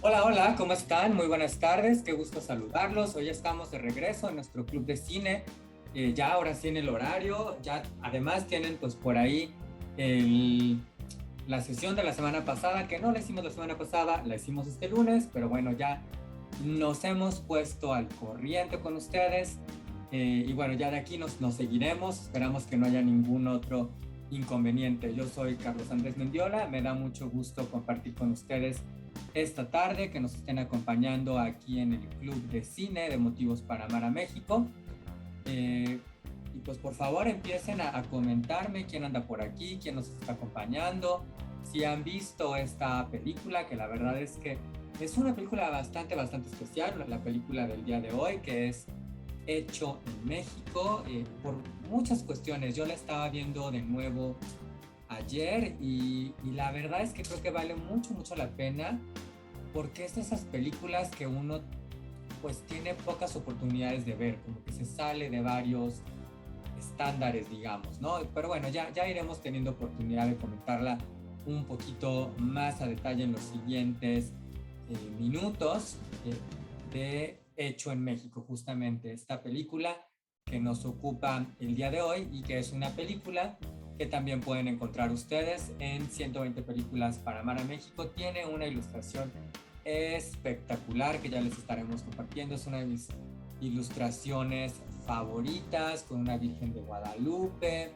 Hola, hola, ¿cómo están? Muy buenas tardes, qué gusto saludarlos. Hoy estamos de regreso en nuestro club de cine, ya ahora sí en el horario, ya además tienen pues por ahí el- la sesión de la semana pasada, que no la hicimos la semana pasada, la hicimos este lunes, pero bueno, ya nos hemos puesto al corriente con ustedes y bueno, ya de aquí nos seguiremos, esperamos que no haya ningún otro inconveniente. Yo soy Carlos Andrés Mendiola, me da mucho gusto compartir con ustedes esta tarde, que nos estén acompañando aquí en el Club de Cine de Motivos para Amar a México. Eh, y pues por favor empiecen a comentarme quién anda por aquí, quién nos está acompañando, si han visto esta película, que la verdad es que es una película bastante especial, la película del día de hoy, que es Hecho en México, por muchas cuestiones. Yo la estaba viendo de nuevo ayer y la verdad es que creo que vale mucho la pena porque es de esas películas que uno pues tiene pocas oportunidades de ver, como que se sale de varios estándares, digamos, ¿no? Pero bueno, ya iremos teniendo oportunidad de comentarla un poquito más a detalle en los siguientes minutos de Hecho en México, justamente esta película que nos ocupa el día de hoy y que es una película que también pueden encontrar ustedes en 120 películas para amar a México. Tiene una ilustración espectacular que ya les estaremos compartiendo. Es una de mis ilustraciones favoritas, con una Virgen de Guadalupe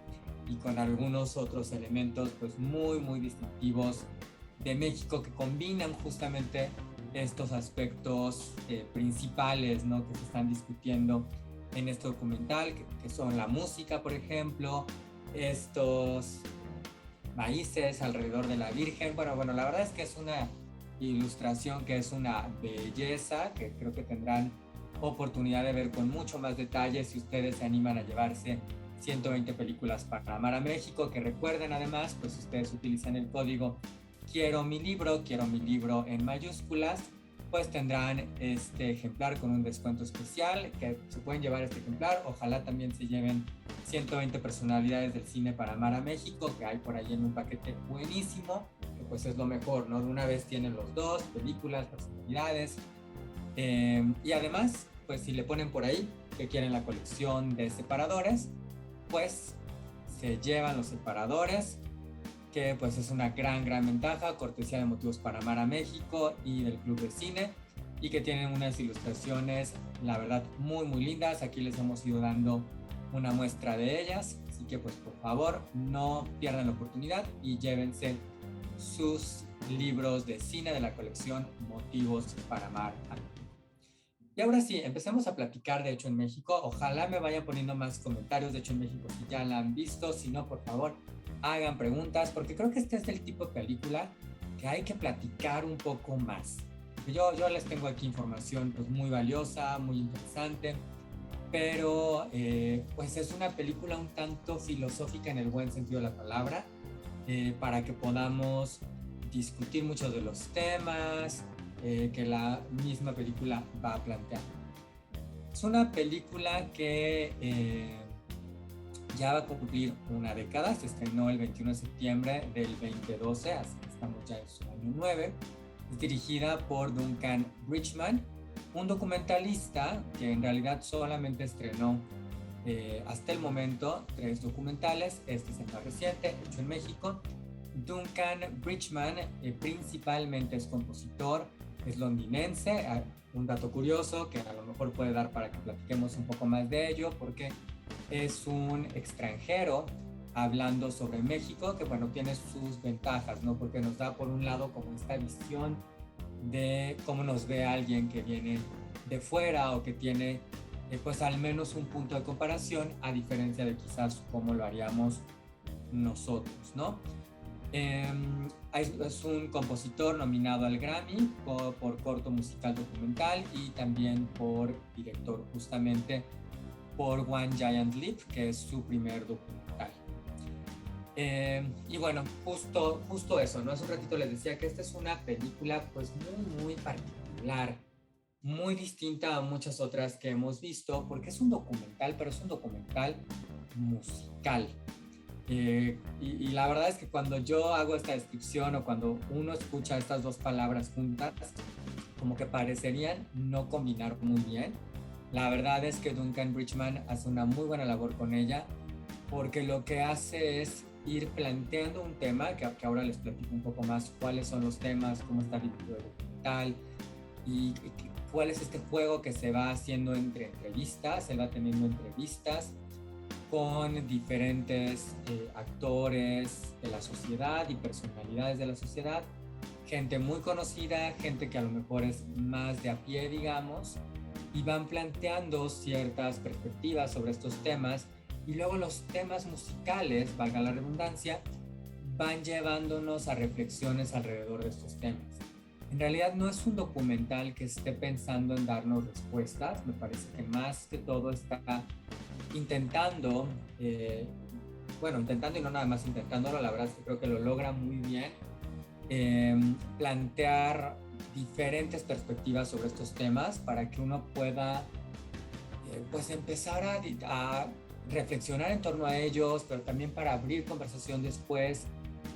y con algunos otros elementos pues muy distintivos de México que combinan justamente estos aspectos principales, ¿no?, que se están discutiendo en este documental, que son la música, por ejemplo, estos maíces alrededor de la Virgen. Bueno, la verdad es que es una ilustración que es una belleza, que creo que tendrán oportunidad de ver con mucho más detalle si ustedes se animan a llevarse 120 películas para amar a México, que recuerden además, pues ustedes utilizan el código quiero mi libro en mayúsculas, pues tendrán este ejemplar con un descuento especial, que se pueden llevar este ejemplar. Ojalá también se lleven 120 personalidades del cine para amar a México, que hay por ahí en un paquete buenísimo, que pues es lo mejor, ¿no? De una vez tienen los dos, películas, personalidades, y además, pues si le ponen por ahí que quieren la colección de separadores, pues se llevan los separadores, que pues es una gran ventaja, cortesía de Motivos para Amar a México y del Club de Cine, y que tienen unas ilustraciones, la verdad, muy lindas. Aquí les hemos ido dando una muestra de ellas, así que pues por favor no pierdan la oportunidad y llévense sus libros de cine de la colección Motivos para Amar a México. Y ahora sí, empecemos a platicar de Hecho en México. Ojalá me vayan poniendo más comentarios de Hecho en México si ya la han visto. Si no, por favor, hagan preguntas, porque creo que este es el tipo de película que hay que platicar un poco más. Yo les tengo aquí información pues muy valiosa, muy interesante, pero pues es una película un tanto filosófica en el buen sentido de la palabra, para que podamos discutir muchos de los temas que la misma película va a plantear. Es una película que ya va a cumplir una década, se estrenó el 21 de septiembre del 2012, así que estamos ya en su año 9. Es dirigida por Duncan Bridgman, un documentalista que en realidad solamente estrenó hasta el momento 3 documentales. Este es el más reciente, hecho en México. Duncan Bridgman principalmente es compositor, es londinense. Un dato curioso que a lo mejor puede dar para que platiquemos un poco más de ello, porque es un extranjero hablando sobre México, que bueno, tiene sus ventajas, ¿no? Porque nos da por un lado como esta visión de cómo nos ve alguien que viene de fuera o que tiene pues al menos un punto de comparación, a diferencia de quizás cómo lo haríamos nosotros, ¿no? Es un compositor nominado al Grammy por corto musical documental y también por director, justamente por One Giant Leap, que es su primer documental. Y bueno, justo eso, ¿no? Hace un ratito les decía que esta es una película pues muy particular, muy distinta a muchas otras que hemos visto, porque es un documental, pero es un documental musical. Y la verdad es que cuando yo hago esta descripción o cuando uno escucha estas dos palabras juntas, como que parecerían no combinar muy bien. La verdad es que Duncan Bridgman hace una muy buena labor con ella, porque lo que hace es ir planteando un tema, que ahora les platico un poco más cuáles son los temas, cómo está dividido el documental y cuál es este juego que se va haciendo entre entrevistas. Se va teniendo entrevistas con diferentes actores de la sociedad y personalidades de la sociedad, gente muy conocida, gente que a lo mejor es más de a pie, digamos, y van planteando ciertas perspectivas sobre estos temas, y luego los temas musicales, valga la redundancia, van llevándonos a reflexiones alrededor de estos temas. En realidad no es un documental que esté pensando en darnos respuestas, me parece que más que todo está intentando, intentando y no nada más intentándolo, la verdad es que creo que lo logra muy bien, plantear diferentes perspectivas sobre estos temas para que uno pueda pues empezar a reflexionar en torno a ellos, pero también para abrir conversación después.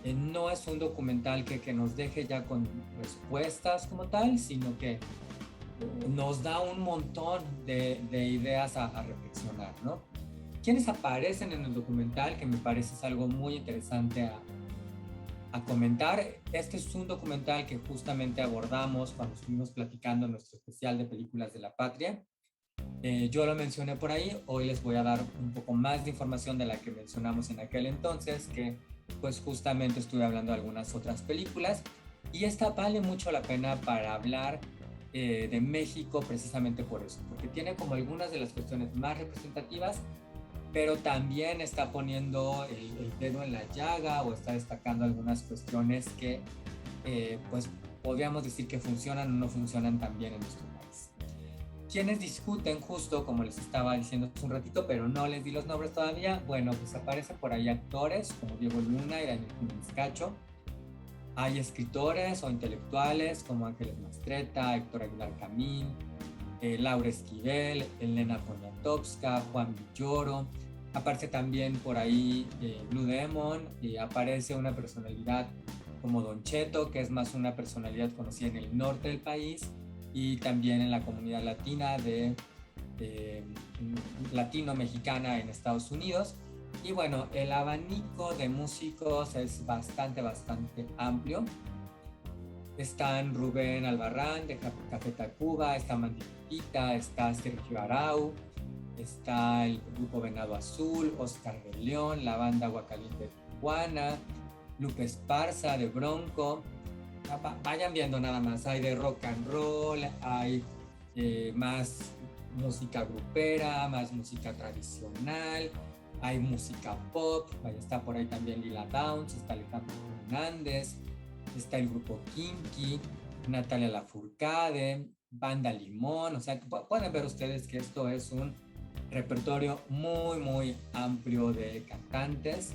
No es un documental que nos deje ya con respuestas como tal, sino que nos da un montón de ideas a reflexionar, ¿no? ¿Quiénes aparecen en el documental? Que me parece es algo muy interesante a comentar. Este es un documental que justamente abordamos cuando estuvimos platicando en nuestro especial de películas de la patria. Yo lo mencioné por ahí, hoy les voy a dar un poco más de información de la que mencionamos en aquel entonces, que pues justamente estuve hablando de algunas otras películas, y esta vale mucho la pena para hablar de México precisamente por eso, porque tiene como algunas de las cuestiones más representativas, pero también está poniendo el dedo en la llaga o está destacando algunas cuestiones que pues podríamos decir que funcionan o no funcionan tan bien en nuestro país. Quienes discuten, justo como les estaba diciendo hace un ratito, pero no les di los nombres todavía, bueno, pues aparecen por ahí actores como Diego Luna y Daniel Jiménez Cacho. Hay escritores o intelectuales como Ángeles Mastretta, Héctor Aguilar Camín, Laura Esquivel, Elena Poniatowska, Juan Villoro. Aparece también por ahí Blue Demon, y aparece una personalidad como Don Cheto, que es más una personalidad conocida en el norte del país y también en la comunidad latina latino-mexicana en Estados Unidos. Y bueno, el abanico de músicos es bastante amplio. Están Rubén Albarrán de Café Tacuba, está Mandipita, está Sergio Arau, está el grupo Venado Azul, Oscar de León, la banda Aguacaliente de Tijuana, Lupe Esparza de Bronco. Vayan viendo nada más, hay de rock and roll, hay más música grupera, más música tradicional, hay música pop, está por ahí también Lila Downs, está Alejandro Hernández, está el grupo Kinky, Natalia Lafourcade, Banda Limón. O sea, pueden ver ustedes que esto es un repertorio muy amplio de cantantes.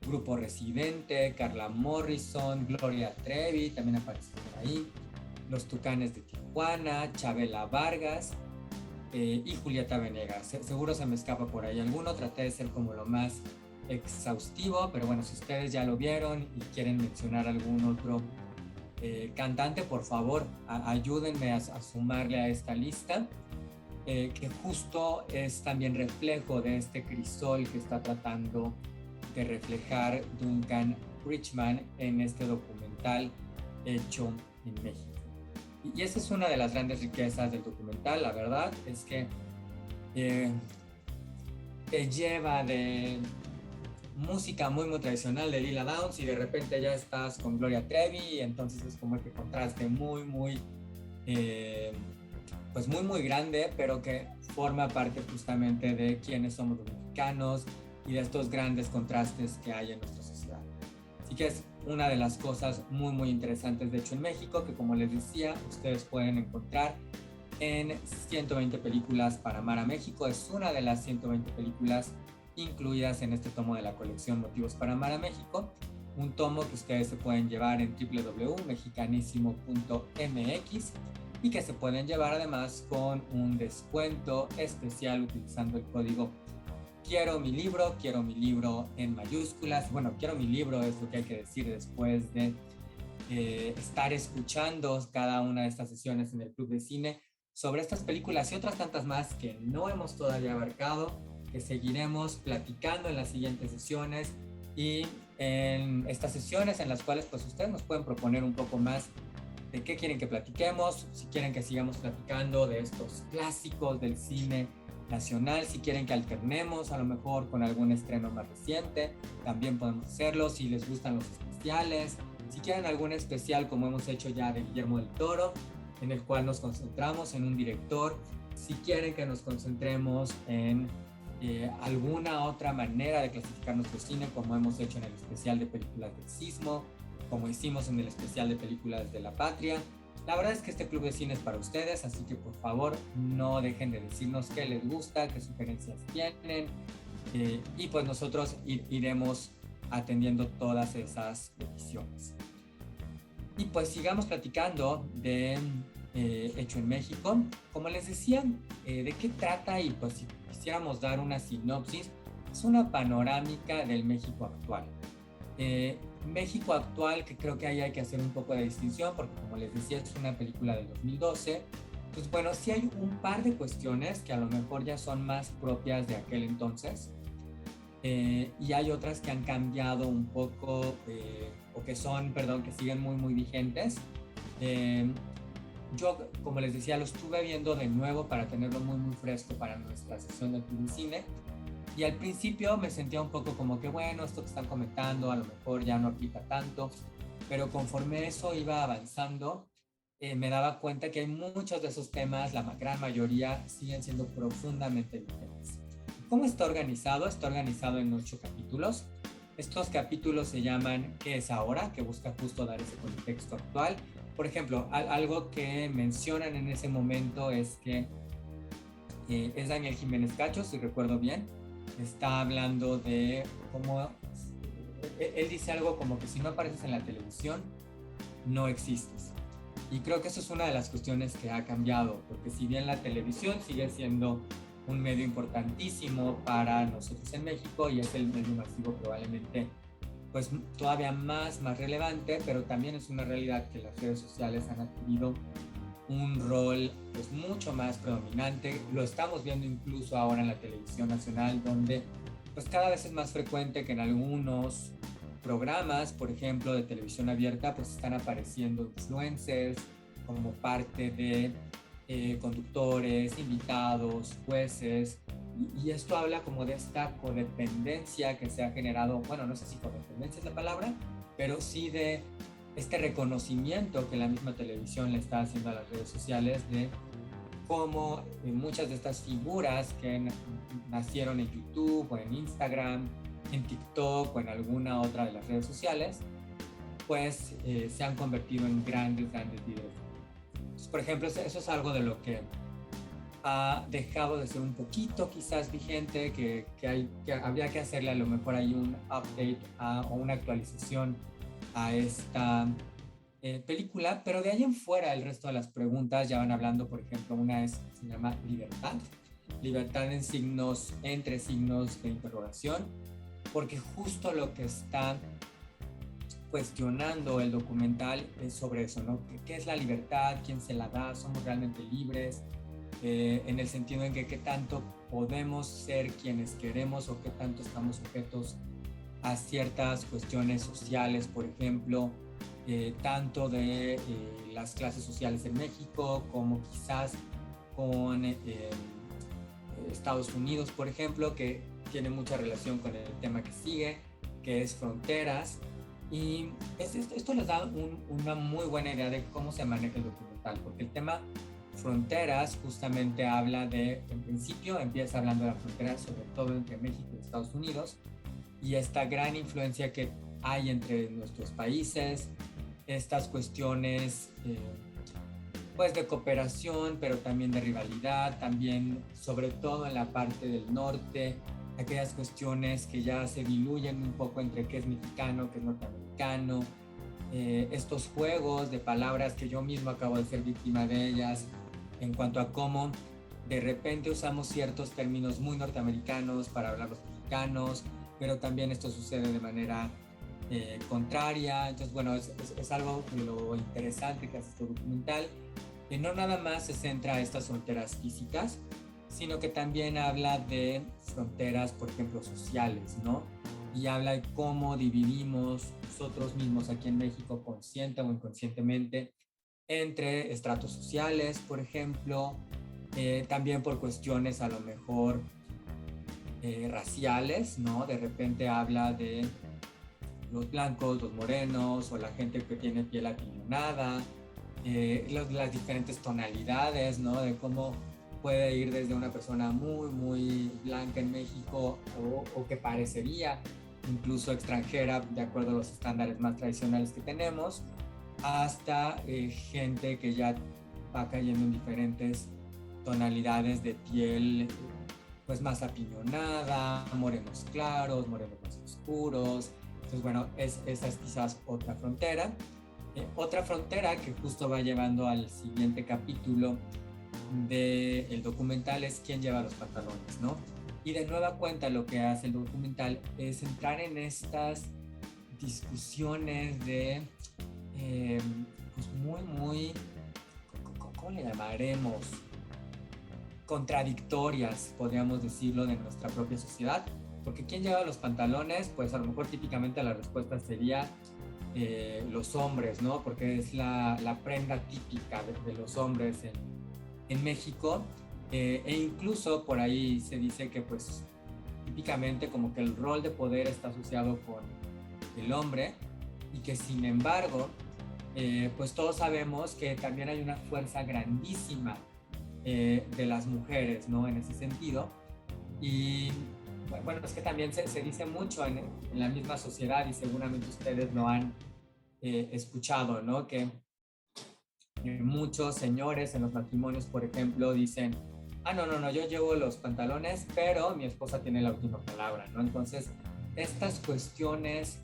Grupo Residente, Carla Morrison, Gloria Trevi, también aparece por ahí, Los Tucanes de Tijuana, Chabela Vargas y Julieta Venegas. Seguro se me escapa por ahí alguno, traté de ser como lo más exhaustivo, pero bueno, si ustedes ya lo vieron y quieren mencionar algún otro cantante, por favor, ayúdenme a sumarle a esta lista, que justo es también reflejo de este crisol que está tratando de reflejar Duncan Bridgman en este documental hecho en México. Y esa es una de las grandes riquezas del documental, la verdad, es que te lleva de música muy tradicional de Lila Downs y de repente ya estás con Gloria Trevi, y entonces es como este contraste muy grande, pero que forma parte justamente de quiénes somos los mexicanos y de estos grandes contrastes que hay en nuestra sociedad. Así que es una de las cosas muy interesantes de hecho en México, que como les decía, ustedes pueden encontrar en 120 películas para amar a México. Es una de las 120 películas incluidas en este tomo de la colección Motivos para amar a México, un tomo que ustedes se pueden llevar en www.mexicanísimo.mx y que se pueden llevar además con un descuento especial utilizando el código quiero mi libro en mayúsculas. Bueno, quiero mi libro es lo que hay que decir después de estar escuchando cada una de estas sesiones en el Club de Cine sobre estas películas y otras tantas más que no hemos todavía abarcado, que seguiremos platicando en las siguientes sesiones y en estas sesiones en las cuales pues ustedes nos pueden proponer un poco más de qué quieren que platiquemos, si quieren que sigamos platicando de estos clásicos del cine nacional, si quieren que alternemos a lo mejor con algún estreno más reciente, también podemos hacerlo, si les gustan los especiales, si quieren algún especial como hemos hecho ya de Guillermo del Toro, en el cual nos concentramos en un director, si quieren que nos concentremos en alguna otra manera de clasificar nuestro cine, como hemos hecho en el especial de películas del sismo, como hicimos en el especial de películas de la patria. La verdad es que este club de cine es para ustedes, así que por favor no dejen de decirnos qué les gusta, qué sugerencias tienen, y pues nosotros iremos atendiendo todas esas peticiones. Y pues sigamos platicando de Hecho en México. Como les decía, ¿de qué trata? Y pues si quisiéramos dar una sinopsis, es una panorámica del México actual. México actual, que creo que ahí hay que hacer un poco de distinción, porque como les decía, es una película del 2012. Pues bueno, sí hay un par de cuestiones que a lo mejor ya son más propias de aquel entonces, y hay otras que han cambiado un poco, o que son, perdón, que siguen muy, muy vigentes. Yo, como les decía, lo estuve viendo de nuevo para tenerlo muy, muy fresco para nuestra sesión de Club de Cine. Y al principio me sentía un poco como que, bueno, esto que están comentando a lo mejor ya no aplica tanto, pero conforme eso iba avanzando, me daba cuenta que hay muchos de esos temas, la gran mayoría, siguen siendo profundamente vigentes. ¿Cómo está organizado? Está organizado en 8 capítulos. Estos capítulos se llaman ¿Qué es ahora?, que busca justo dar ese contexto actual. Por ejemplo, algo que mencionan en ese momento es que es Daniel Jiménez Cacho, si recuerdo bien, está hablando de cómo él dice algo como que si no apareces en la televisión, no existes. Y creo que eso es una de las cuestiones que ha cambiado, porque si bien la televisión sigue siendo un medio importantísimo para nosotros en México y es el medio masivo probablemente pues todavía más relevante, pero también es una realidad que las redes sociales han adquirido un rol pues mucho más predominante. Lo estamos viendo incluso ahora en la televisión nacional, donde pues cada vez es más frecuente que en algunos programas, por ejemplo, de televisión abierta, pues están apareciendo influencers como parte de conductores, invitados, jueces, y esto habla como de esta codependencia que se ha generado, bueno, no sé si codependencia es la palabra, pero sí de este reconocimiento que la misma televisión le está haciendo a las redes sociales de cómo muchas de estas figuras que nacieron en YouTube o en Instagram, en TikTok o en alguna otra de las redes sociales, pues se han convertido en grandes videos. Entonces, por ejemplo, eso es algo de lo que ha dejado de ser un poquito quizás vigente, que habría que hacerle a lo mejor ahí un update o una actualización a esta película, pero de ahí en fuera el resto de las preguntas ya van hablando. Por ejemplo, una se llama libertad en signos, entre signos de interrogación, porque justo lo que está cuestionando el documental es sobre eso, ¿no? ¿Qué es la libertad? ¿Quién se la da? ¿Somos realmente libres? En el sentido en que qué tanto podemos ser quienes queremos o qué tanto estamos sujetos a ciertas cuestiones sociales, por ejemplo, tanto de las clases sociales en México como quizás con Estados Unidos, por ejemplo, que tiene mucha relación con el tema que sigue, que es fronteras. Y esto les da una muy buena idea de cómo se maneja el documental, porque el tema fronteras justamente habla de, en principio empieza hablando de la frontera sobre todo entre México y Estados Unidos y esta gran influencia que hay entre nuestros países, estas cuestiones pues de cooperación, pero también de rivalidad, también sobre todo en la parte del norte, aquellas cuestiones que ya se diluyen un poco entre qué es mexicano, qué es norteamericano, estos juegos de palabras que yo mismo acabo de ser víctima de ellas, en cuanto a cómo de repente usamos ciertos términos muy norteamericanos para hablar los mexicanos, pero también esto sucede de manera contraria. Entonces, bueno, es algo de lo interesante que hace este documental, que no nada más se centra a estas fronteras físicas, sino que también habla de fronteras, por ejemplo, sociales, ¿no? Y habla de cómo dividimos nosotros mismos aquí en México, consciente o inconscientemente, entre estratos sociales, por ejemplo, también por cuestiones a lo mejor raciales, ¿no? De repente habla de los blancos, los morenos o la gente que tiene piel atinonada, las diferentes tonalidades, ¿no? De cómo puede ir desde una persona muy, muy blanca en México o que parecería incluso extranjera de acuerdo a los estándares más tradicionales que tenemos, hasta gente que ya va cayendo en diferentes tonalidades de piel, pues más apiñonada, morenos claros, morenos más oscuros. Entonces, bueno, esa es quizás otra frontera. Otra frontera que justo va llevando al siguiente capítulo del documental es quién lleva los pantalones, ¿no? Y de nueva cuenta lo que hace el documental es entrar en estas discusiones de, pues muy, ¿cómo le llamaremos? Contradictorias, podríamos decirlo, de nuestra propia sociedad. Porque ¿quién lleva los pantalones? Pues a lo mejor típicamente la respuesta sería los hombres, ¿no? Porque es la prenda típica de los hombres en México. E incluso por ahí se dice que pues típicamente como que el rol de poder está asociado con el hombre y que sin embargo pues todos sabemos que también hay una fuerza grandísima de las mujeres, ¿no? En ese sentido. Y bueno, es que también se dice mucho en la misma sociedad y seguramente ustedes lo han escuchado, ¿no? Que muchos señores en los matrimonios, por ejemplo, dicen, no, yo llevo los pantalones, pero mi esposa tiene la última palabra, ¿no? Entonces, estas cuestiones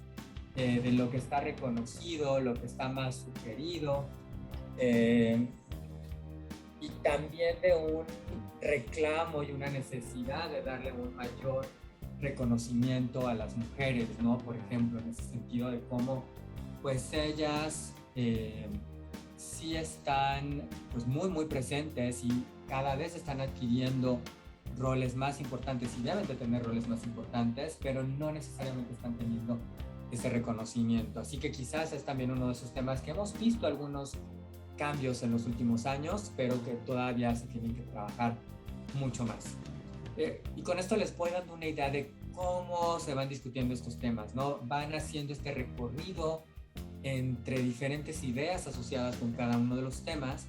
de lo que está reconocido, lo que está más sugerido, y también de un reclamo y una necesidad de darle un mayor reconocimiento a las mujeres, ¿no? Por ejemplo, en ese sentido de cómo, pues ellas sí están pues muy presentes y cada vez están adquiriendo roles más importantes y deben de tener roles más importantes, pero no necesariamente están teniendo ese reconocimiento. Así que quizás es también uno de esos temas que hemos visto algunos cambios en los últimos años, pero que todavía se tienen que trabajar mucho más. Y con esto les puedo dar una idea de cómo se van discutiendo estos temas, ¿no? Van haciendo este recorrido entre diferentes ideas asociadas con cada uno de los temas.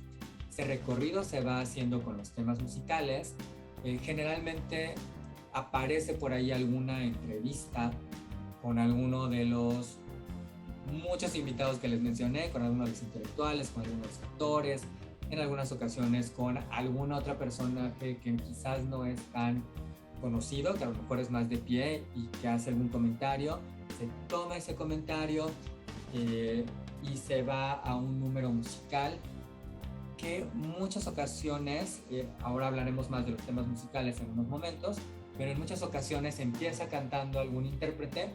Ese recorrido se va haciendo con los temas musicales. Generalmente aparece por ahí alguna entrevista con alguno de los muchos invitados que les mencioné, con algunos de los intelectuales, con algunos actores, en algunas ocasiones con alguna otra persona que quizás no es tan conocido, que a lo mejor es más de pie y que hace algún comentario. Se toma ese comentario y se va a un número musical que muchas ocasiones, ahora hablaremos más de los temas musicales en unos momentos, pero en muchas ocasiones empieza cantando algún intérprete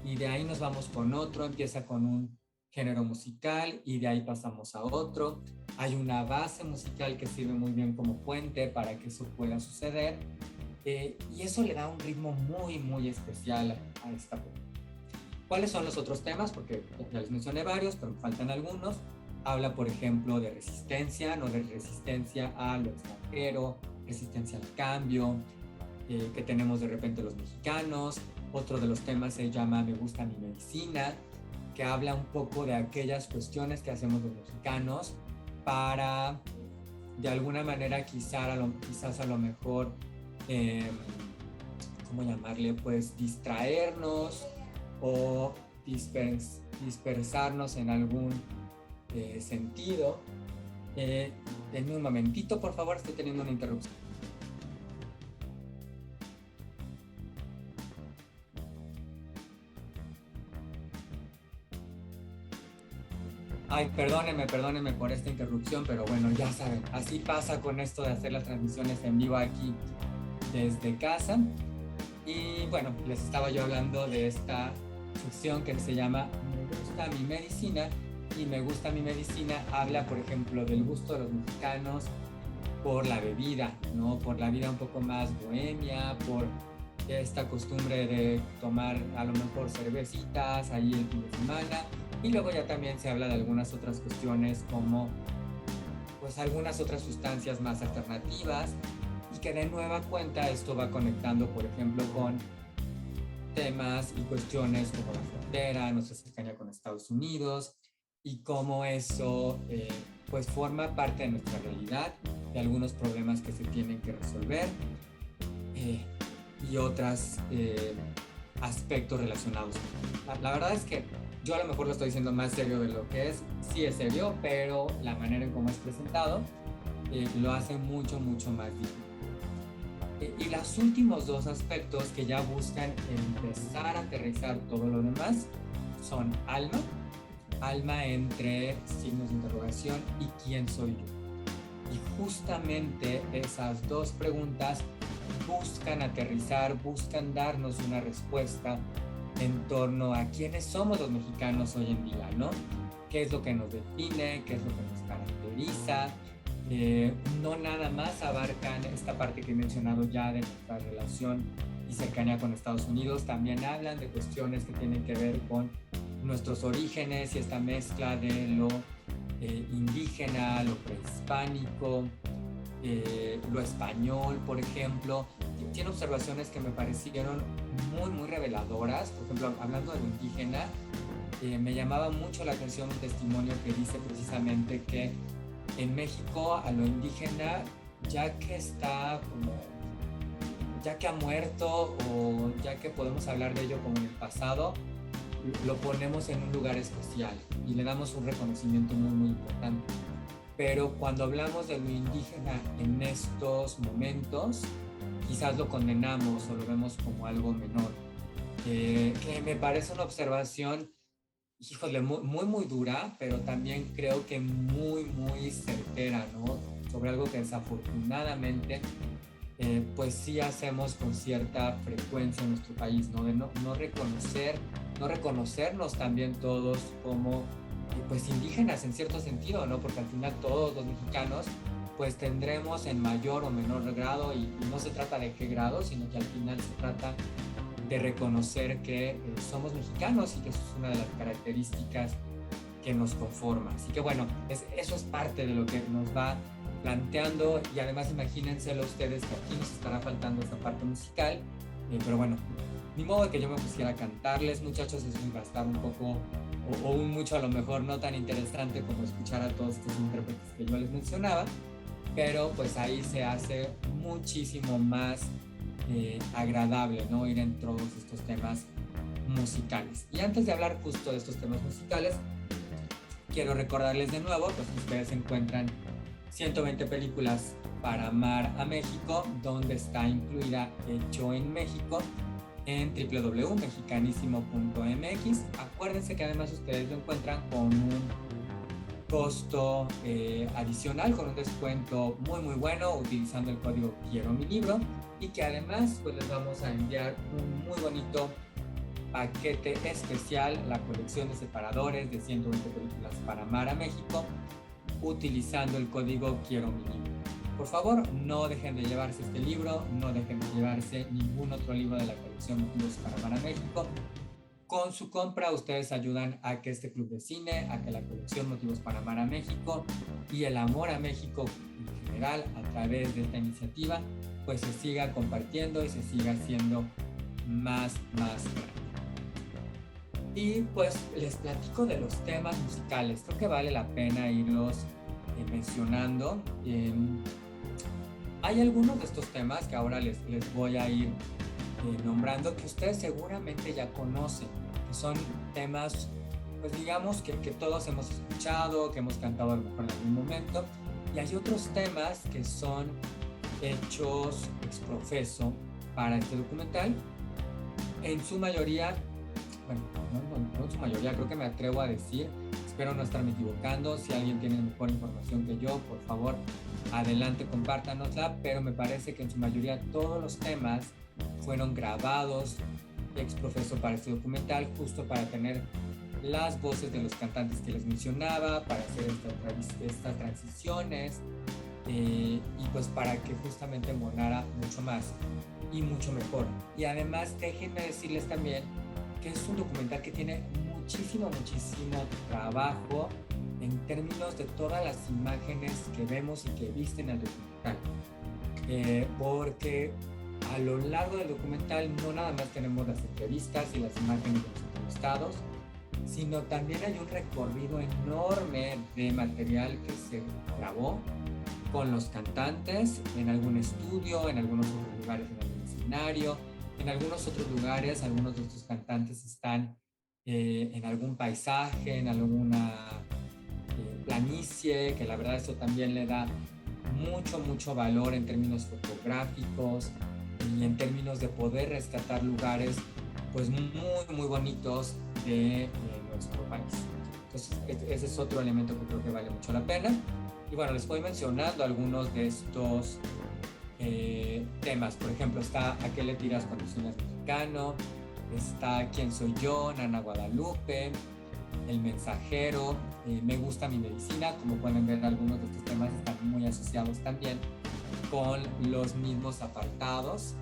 y de ahí nos vamos con otro, empieza con un género musical y de ahí pasamos a otro. Hay una base musical que sirve muy bien como puente para que eso pueda suceder y eso le da un ritmo muy especial a esta película. ¿Cuáles son los otros temas? Porque ya les mencioné varios, pero me faltan algunos. Habla, por ejemplo, de resistencia, no de resistencia a lo extranjero, resistencia al cambio, que tenemos de repente los mexicanos. Otro de los temas se llama Me gusta mi medicina, que habla un poco de aquellas cuestiones que hacemos los mexicanos para, de alguna manera, quizás a lo mejor, ¿cómo llamarle? Pues distraernos o dispersarnos en algún sentido. Denme un momentito, por favor, estoy teniendo una interrupción. Ay, perdónenme por esta interrupción, pero bueno, ya saben, así pasa con esto de hacer las transmisiones en vivo aquí desde casa. Y bueno, les estaba yo hablando de esta sección que se llama Me gusta mi medicina, y Me gusta mi medicina habla, por ejemplo, del gusto de los mexicanos por la bebida, ¿no? Por la vida un poco más bohemia, por esta costumbre de tomar a lo mejor cervecitas ahí el fin de semana, y luego ya también se habla de algunas otras cuestiones como pues algunas otras sustancias más alternativas, y que de nueva cuenta esto va conectando, por ejemplo, con temas y cuestiones como la frontera, nuestra cercanía con Estados Unidos, y cómo eso pues forma parte de nuestra realidad, de algunos problemas que se tienen que resolver, eh, y otros aspectos relacionados. La verdad es que yo a lo mejor lo estoy diciendo más serio de lo que es, sí es serio, pero la manera en cómo es presentado lo hace mucho, mucho más difícil. Y los últimos dos aspectos que ya buscan empezar a aterrizar todo lo demás son alma entre signos de interrogación y quién soy yo. Y justamente esas dos preguntas buscan aterrizar, buscan darnos una respuesta en torno a quiénes somos los mexicanos hoy en día, ¿no? ¿Qué es lo que nos define? ¿Qué es lo que nos caracteriza? No nada más abarcan esta parte que he mencionado ya de nuestra relación y cercanía con Estados Unidos, también hablan de cuestiones que tienen que ver con nuestros orígenes y esta mezcla de lo indígena, lo prehispánico, lo español, por ejemplo. Tiene observaciones que me parecieron muy, muy reveladoras. Por ejemplo, hablando de lo indígena, me llamaba mucho la atención un testimonio que dice precisamente que en México a lo indígena, ya que está como, ya que ha muerto o ya que podemos hablar de ello como en el pasado, lo ponemos en un lugar especial y le damos un reconocimiento muy, muy importante. Pero cuando hablamos de lo indígena en estos momentos, quizás lo condenamos o lo vemos como algo menor. Que me parece una observación, híjole, muy, muy, muy dura, pero también creo que muy, muy certera, ¿no? Sobre algo que desafortunadamente, pues sí hacemos con cierta frecuencia en nuestro país, ¿no? De no reconocer, no reconocernos también todos como, pues, indígenas en cierto sentido, ¿no? Porque al final todos los mexicanos, pues tendremos en mayor o menor grado, y no se trata de qué grado, sino que al final se trata de reconocer que somos mexicanos y que eso es una de las características que nos conforma. Así que bueno, eso es parte de lo que nos va planteando, y además imagínenselo ustedes que aquí nos estará faltando esa parte musical, pero bueno, ni modo que yo me pusiera a cantarles, muchachos, eso va a estar un poco o un mucho a lo mejor no tan interesante como escuchar a todos estos intérpretes que yo les mencionaba, pero pues ahí se hace muchísimo más agradable, ¿no? Ir en todos estos temas musicales. Y antes de hablar justo de estos temas musicales, quiero recordarles de nuevo, pues ustedes encuentran 120 películas para amar a México, donde está incluida Hecho en México, en www.mexicanísimo.mx. Acuérdense que además ustedes lo encuentran con un costo adicional, con un descuento muy muy bueno, utilizando el código Quiero mi libro, y que además pues les vamos a enviar un muy bonito paquete especial, la colección de separadores de 120 películas para amar a México, utilizando el código Quiero mi libro. Por favor, no dejen de llevarse este libro, no dejen de llevarse ningún otro libro de la colección Motivos para amar a México. Con su compra ustedes ayudan a que este club de cine, a que la colección Motivos para amar a México y el amor a México en general a través de esta iniciativa pues se siga compartiendo y se siga haciendo más grande. Y pues les platico de los temas musicales. Creo que vale la pena irlos mencionando. Hay algunos de estos temas que ahora les voy a ir nombrando, que ustedes seguramente ya conocen, que son temas, pues digamos que todos hemos escuchado, que hemos cantado a lo mejor en algún momento, y hay otros temas que son hechos ex profeso para este documental. En su mayoría, bueno, no en su mayoría, creo que me atrevo a decir, espero no estarme equivocando, si alguien tiene mejor información que yo, por favor, adelante, compártanosla, pero me parece que en su mayoría todos los temas fueron grabados ex profesor para este documental, justo para tener las voces de los cantantes que les mencionaba, para hacer estas transiciones, y pues para que justamente embonara mucho más y mucho mejor. Y además déjenme decirles también que es un documental que tiene muchísimo trabajo en términos de todas las imágenes que vemos y que visten en el documental, porque a lo largo del documental no nada más tenemos las entrevistas y las imágenes de los entrevistados, sino también hay un recorrido enorme de material que se grabó con los cantantes en algún estudio, en algunos otros lugares, en algún escenario, en algunos otros lugares. Algunos de estos cantantes están en algún paisaje, en alguna planicie, que la verdad eso también le da mucho valor en términos fotográficos y en términos de poder rescatar lugares pues muy bonitos de nuestro país. Entonces ese es otro elemento que creo que vale mucho la pena. Y bueno, les voy mencionando algunos de estos temas. Por ejemplo, está ¿A qué le tiras cuando sueñas mexicano? Está ¿Quién soy yo?, Nana Guadalupe, El mensajero, Me gusta mi medicina. Como pueden ver, algunos de estos temas están muy asociados también con los mismos apartados.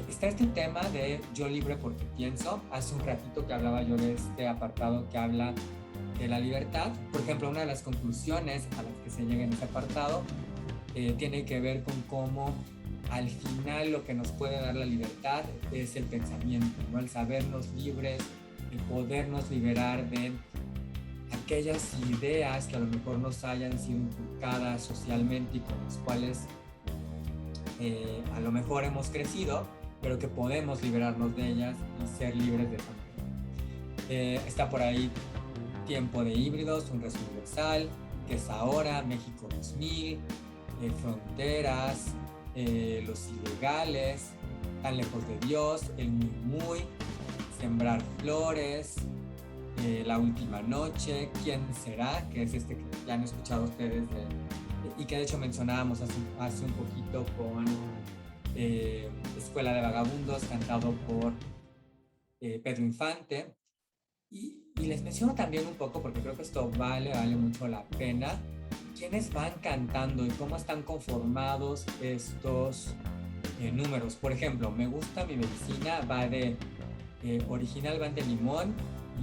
Está este tema de Yo libre porque pienso. Hace un ratito que hablaba yo de este apartado que habla de la libertad. Por ejemplo, una de las conclusiones a las que se llega en este apartado tiene que ver con cómo al final lo que nos puede dar la libertad es el pensamiento, ¿no? El sabernos libres, el podernos liberar de aquellas ideas que a lo mejor nos hayan sido inculcadas socialmente y con las cuales a lo mejor hemos crecido, pero que podemos liberarnos de ellas y ser libres de esa manera. Está por ahí Tiempo de híbridos, Un rezo universal, ¿Qué es ahora?, México 2000, Fronteras, Los ilegales, Tan lejos de Dios, El muy, Sembrar flores, La última noche, ¿Quién será?, que es este que ya han escuchado ustedes y que de hecho mencionábamos hace un poquito con Escuela de Vagabundos, cantado por Pedro Infante. Y les menciono también un poco, porque creo que esto vale mucho la pena, quiénes van cantando y cómo están conformados estos números. Por ejemplo, Me gusta mi medicina va de original Van de Limón,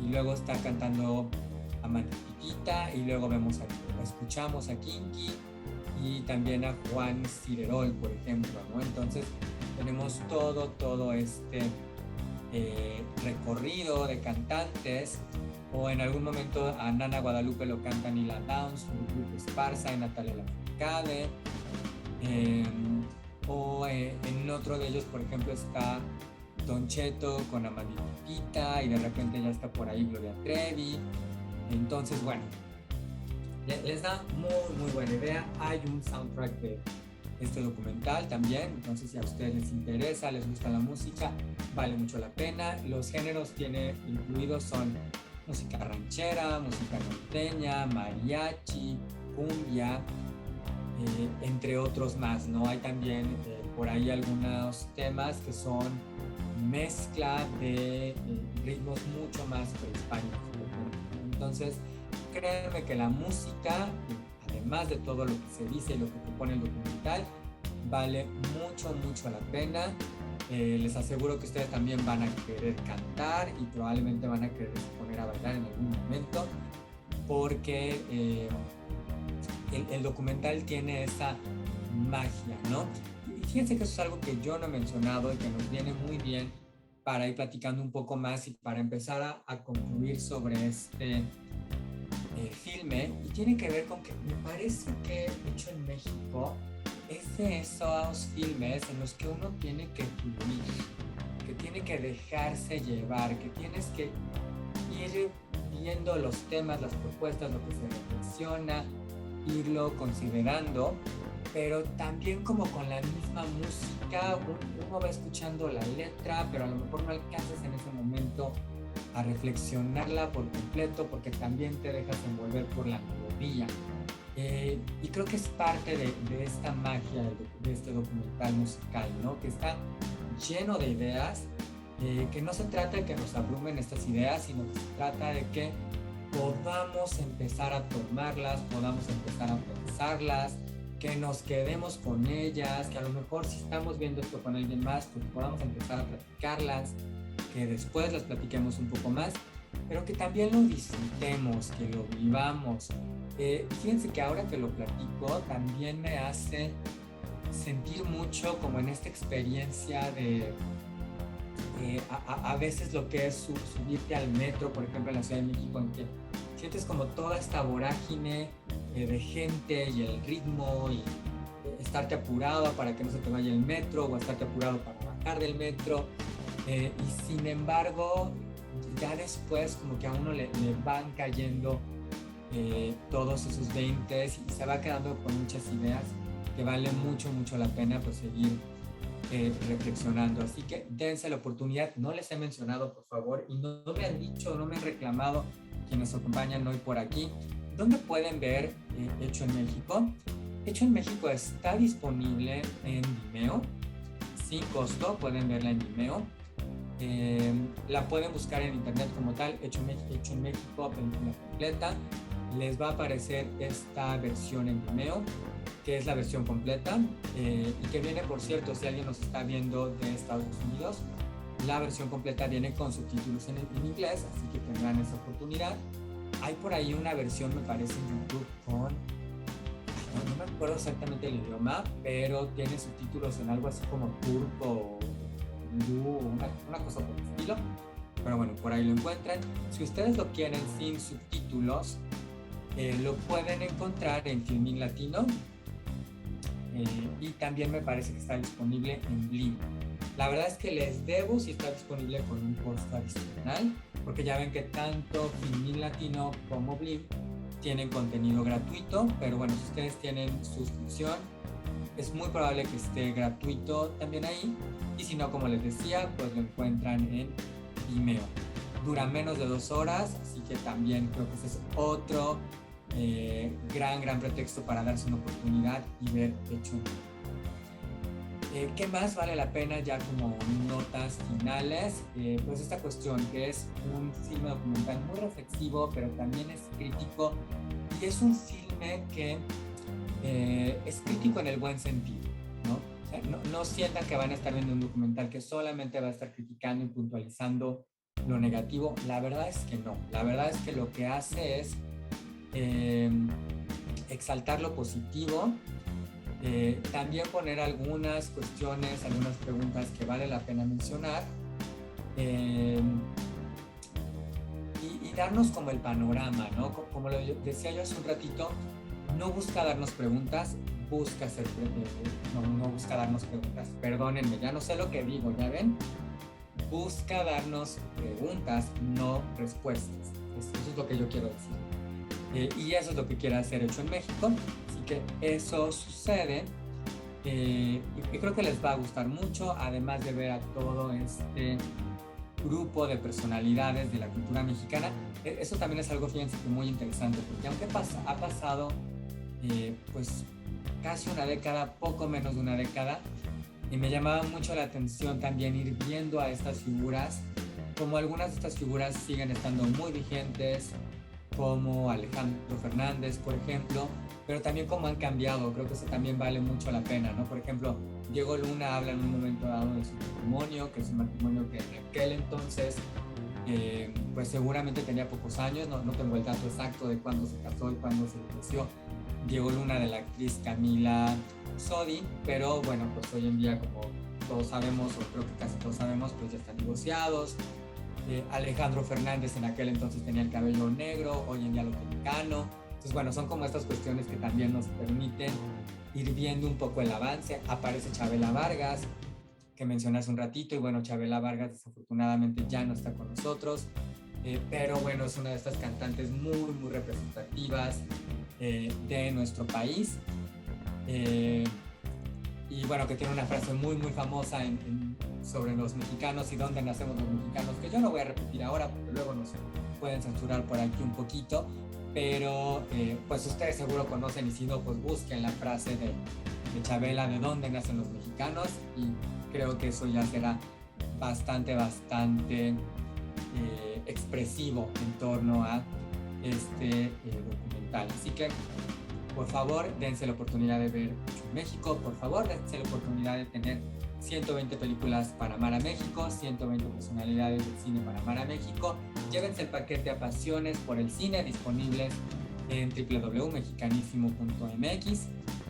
y luego está cantando Amanda Pitita, y luego escuchamos a Kinky y también a Juan Cirerol, por ejemplo, ¿no? Entonces tenemos todo este recorrido de cantantes, o en algún momento a Nana Guadalupe lo canta Nila Downs, Grupo Esparza y Natalia Lafourcade, o en otro de ellos, por ejemplo, está Don Cheto con Amanda Pita, y de repente ya está por ahí Gloria Trevi. Entonces, bueno, les da muy buena idea. Hay un soundtrack de este documental también, entonces si a ustedes les interesa, les gusta la música, vale mucho la pena. Los géneros tiene incluidos son música ranchera, música norteña, mariachi, cumbia, entre otros más, ¿no? Hay también por ahí algunos temas que son mezcla de ritmos mucho más prehispánicos. Entonces, créanme que la música, además de todo lo que se dice y lo que propone el documental, vale mucho la pena. Les aseguro que ustedes también van a querer cantar y probablemente van a querer poner a bailar en algún momento, porque el documental tiene esa magia, ¿no? Y fíjense que eso es algo que yo no he mencionado y que nos viene muy bien para ir platicando un poco más y para empezar a concluir sobre este filme, y tiene que ver con que me parece que hecho en México es de esos filmes en los que uno tiene que fluir, que tiene que dejarse llevar, que tienes que ir viendo los temas, las propuestas, lo que se reflexiona, irlo considerando, pero también como con la misma música, uno va escuchando la letra, pero a lo mejor no alcanzas en ese momento a reflexionarla por completo, porque también te dejas envolver por la melodía. Y creo que es parte de esta magia de este documental musical, ¿no? Que está lleno de ideas, que no se trata de que nos abrumen estas ideas, sino que se trata de que podamos empezar a tomarlas, podamos empezar a pensarlas, que nos quedemos con ellas, que a lo mejor si estamos viendo esto con alguien más, pues podamos empezar a platicarlas, que después las platiquemos un poco más, pero que también lo disfrutemos, que lo vivamos. Fíjense que ahora que lo platico, también me hace sentir mucho como en esta experiencia de a veces lo que es subirte al metro, por ejemplo en la Ciudad de México, en que sientes como toda esta vorágine de gente y el ritmo y estarte apurado para que no se te vaya el metro o estarte apurado para bajar del metro, y sin embargo ya después como que a uno le van cayendo todos esos 20 y se va quedando con muchas ideas que vale mucho la pena pues seguir reflexionando. Así que dense la oportunidad. No les he mencionado, por favor, y no me han dicho, no me han reclamado quienes nos acompañan hoy por aquí, ¿dónde pueden ver Hecho en México? Hecho en México está disponible en Vimeo, sin costo, pueden verla en Vimeo. La pueden buscar en internet como tal, Hecho en México, película completa. Les va a aparecer esta versión en Vimeo, que es la versión completa, y que viene, por cierto, si alguien nos está viendo de Estados Unidos, la versión completa viene con subtítulos en inglés, así que tendrán esa oportunidad. Hay por ahí una versión, me parece, en YouTube con, no me acuerdo exactamente el idioma, pero tiene subtítulos en algo así como turco o hindú, una cosa por el estilo. Pero bueno, por ahí lo encuentran. Si ustedes lo quieren sin subtítulos, lo pueden encontrar en Filmin Latino, y también me parece que está disponible en Blim. La verdad es que les debo si está disponible con un costo adicional, porque ya ven que tanto Filmin Latino como Blim tienen contenido gratuito, pero bueno, si ustedes tienen suscripción, es muy probable que esté gratuito también ahí, y si no, como les decía, pues lo encuentran en Vimeo. Dura menos de 2 horas, así que también creo que ese es otro gran pretexto para darse una oportunidad y ver Hecho en México. ¿Qué más vale la pena ya como notas finales? Pues esta cuestión que es un filme documental muy reflexivo, pero también es crítico, y es un filme que es crítico en el buen sentido, ¿no? O sea, no sientan que van a estar viendo un documental que solamente va a estar criticando y puntualizando lo negativo. La verdad es que no. La verdad es que lo que hace es exaltar lo positivo, también poner algunas cuestiones, algunas preguntas que vale la pena mencionar, y darnos como el panorama, ¿no? Como lo decía yo hace un ratito, no busca darnos preguntas, busca hacer, no busca darnos preguntas, perdónenme, ya no sé lo que digo, ¿ya ven? Busca darnos preguntas, no respuestas. Eso es lo que yo quiero decir. Y eso es lo que quiere hacer Hecho en México. Así que eso sucede. Y creo que les va a gustar mucho, además de ver a todo este grupo de personalidades de la cultura mexicana. Eso también es algo, fíjense, muy interesante, porque aunque ha pasado pues casi una década, poco menos de una década, y me llamaba mucho la atención también ir viendo a estas figuras, como algunas de estas figuras siguen estando muy vigentes, como Alejandro Fernández, por ejemplo, pero también cómo han cambiado. Creo que eso también vale mucho la pena, ¿no? Por ejemplo, Diego Luna habla en un momento dado de su matrimonio, que es un matrimonio que en aquel entonces pues seguramente tenía pocos años, no tengo el dato exacto de cuándo se casó y cuándo se divorció Diego Luna de la actriz Camila Sodi, pero bueno, pues hoy en día, como todos sabemos, o creo que casi todos sabemos, pues ya están divorciados. Alejandro Fernández en aquel entonces tenía el cabello negro, hoy en día lo tiene cano. Entonces, bueno, son como estas cuestiones que también nos permiten ir viendo un poco el avance. Aparece Chabela Vargas, que mencioné hace un ratito, y bueno, Chabela Vargas desafortunadamente ya no está con nosotros, pero bueno, es una de estas cantantes muy representativas de nuestro país, y bueno, que tiene una frase muy famosa sobre los mexicanos y dónde nacemos los mexicanos, que yo no voy a repetir ahora porque luego nos pueden censurar por aquí un poquito, pero pues ustedes seguro conocen, y si no, pues busquen la frase de Chabela, de dónde nacen los mexicanos, y creo que eso ya será bastante expresivo en torno a este documental. Así que, por favor, dense la oportunidad de ver México, por favor, dense la oportunidad de tener 120 películas para amar a México, 120 personalidades del cine para amar a México. Llévense el paquete a Pasiones por el Cine, disponibles en www.mexicanísimo.mx.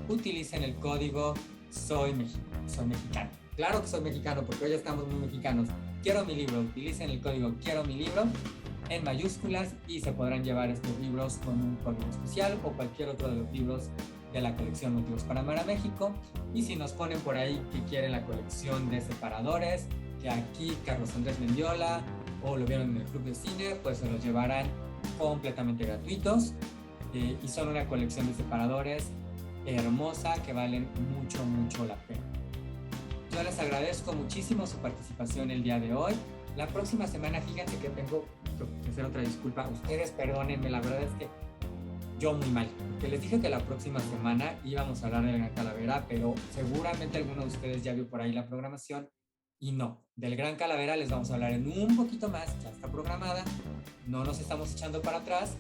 Utilicen el código soy mexicano. Claro que soy mexicano, porque hoy estamos muy mexicanos. Quiero mi libro. Utilicen el código quiero mi libro en mayúsculas y se podrán llevar estos libros con un código especial o cualquier otro de los libros de la colección Motivos para Amar a México. Y si nos ponen por ahí que quieren la colección de separadores, que aquí Carlos Andrés Mendiola o lo vieron en el Club de Cine, pues se los llevarán completamente gratuitos. Y son una colección de separadores hermosa que valen mucho la pena. Yo les agradezco muchísimo su participación el día de hoy. La próxima semana, fíjense que tengo que hacer otra disculpa. Ustedes perdónenme, la verdad es que yo muy mal. Porque les dije que la próxima semana íbamos a hablar de la Gran Calavera, pero seguramente alguno de ustedes ya vio por ahí la programación. Y no, del Gran Calavera les vamos a hablar en un poquito más, ya está programada. No nos estamos echando para atrás,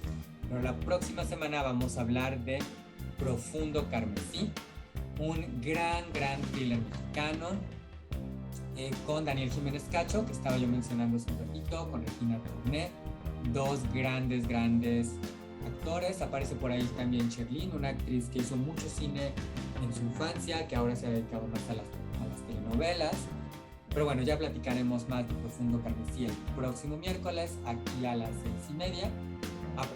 pero la próxima semana vamos a hablar de Profundo Carmesí, un gran thriller mexicano con Daniel Jiménez Cacho, que estaba yo mencionando hace un ratito, con Regina René, dos grandes actores. Aparece por ahí también Cherlyn, una actriz que hizo mucho cine en su infancia, que ahora se ha dedicado más a las telenovelas. Pero bueno, ya platicaremos más de Profundo Carmesí el próximo miércoles, aquí a las 6:30.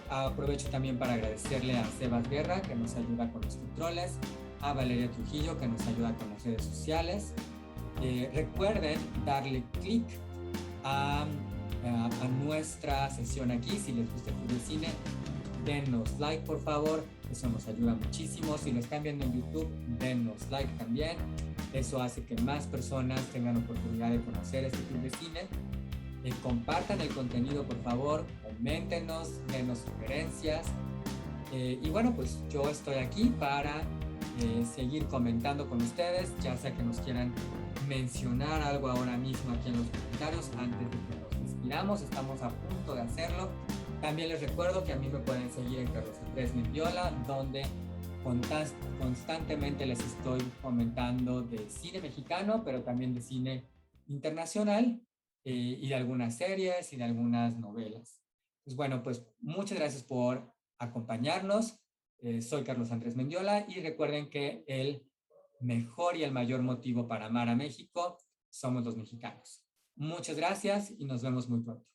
Aprovecho también para agradecerle a Sebas Guerra, que nos ayuda con los controles, a Valeria Trujillo, que nos ayuda con las redes sociales. Recuerden darle clic a nuestra sesión aquí, si les gusta el Club de Cine, denos like por favor, eso nos ayuda muchísimo. Si lo están viendo en YouTube, denos like también, eso hace que más personas tengan oportunidad de conocer este Club de Cine. Compartan el contenido por favor, coméntenos, denos sugerencias, y bueno, pues yo estoy aquí para seguir comentando con ustedes, ya sea que nos quieran mencionar algo ahora mismo aquí en los comentarios antes de que nos despidamos. Estamos a punto de hacerlo. También les recuerdo que a mí me pueden seguir en Carlos Andrés Mendiola, donde constantemente les estoy comentando de cine mexicano, pero también de cine internacional, y de algunas series y de algunas novelas. Pues bueno, pues muchas gracias por acompañarnos. Soy Carlos Andrés Mendiola y recuerden que el mejor y el mayor motivo para amar a México somos los mexicanos. Muchas gracias y nos vemos muy pronto.